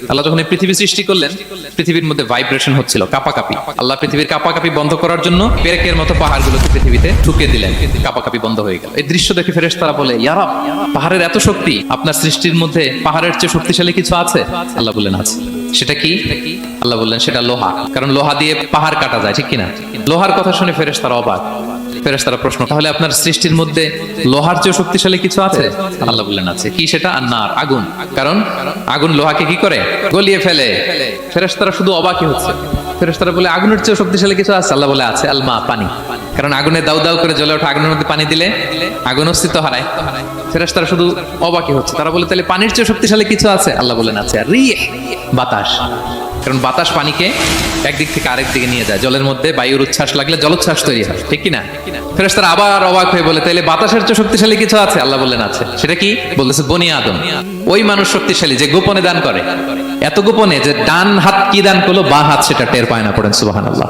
আল্লাহ যখন এই পৃথিবী সৃষ্টি করলেন, পৃথিবীর মধ্যে ভাইব্রেশন হচ্ছিল, কাঁপাকাঁপি। আল্লাহ পৃথিবীর কাঁপাকাঁপি বন্ধ করার জন্য পেরেকের মতো পাহাড়গুলোকে পৃথিবীতে ঠুকে দিলেন, কাঁপাকাঁপি বন্ধ হয়ে গেল। এই দৃশ্য দেখে ফেরেশতারা বলে, ইয়া রাব, পাহাড়ের এত শক্তি, আপনার সৃষ্টির মধ্যে পাহাড়ের চেয়ে শক্তিশালী কিছু আছে? আল্লাহ বললেন আছে। সেটা কি? আল্লাহ বললেন সেটা লোহা, কারণ লোহা দিয়ে পাহাড় কাটা যায়, ঠিক কিনা? লোহার কথা শুনে ফেরেশতারা অবাক। ফেরেশতারা প্রশ্ন, তাহলে আপনার সৃষ্টির মধ্যে লোহার চেয়ে শক্তিশালী কিছু আছে? আল্লাহ বললেন আছে। কি সেটা? আন্নার, আগুন। কারণ আগুন লোহাকে কি করে? গলিয়ে ফেলে। ফেরেশতারা শুধু অবাকই হচ্ছে। ফেরেশতারা বলে, আগুনের চেয়ে শক্তিশালী কিছু আছে? আল্লাহ বলে আছে, আল মা, পানি। কারণ আগুনে দাউ দাউ করে জ্বলে ওঠা আগুনের মধ্যে পানি দিলে আগুন অস্তিত্ব হারায়। ফেরেশতারা শুধু অবাকই হচ্ছে। তারা বলে, তাহলে পানির চেয়ে শক্তিশালী কিছু আছে? আল্লাহ বলেন আছে, আর রিহ, বাতাস। কারণ বাতাস পানিকে একদিক থেকে আরেক দিকে নিয়ে যায়। জলের মধ্যে বায়ুর উচ্ছ্বাস লাগলে জলোচ্ছ্বাস তৈরি হয়, ঠিক কিনা? ফেরেশতারা আবার অবাক হয়ে বলে, তাইলে বাতাসের চেয়ে শক্তিশালী কিছু আছে? আল্লাহ বললেন আছে। সেটা কি? বলতেছে বনি আদম, ওই মানুষ শক্তিশালী যে গোপনে দান করে, এত গোপনে যে ডান হাত কি দান করলো, বা হাত সেটা টের পায় না। পড়েন সুবহানাল্লাহ।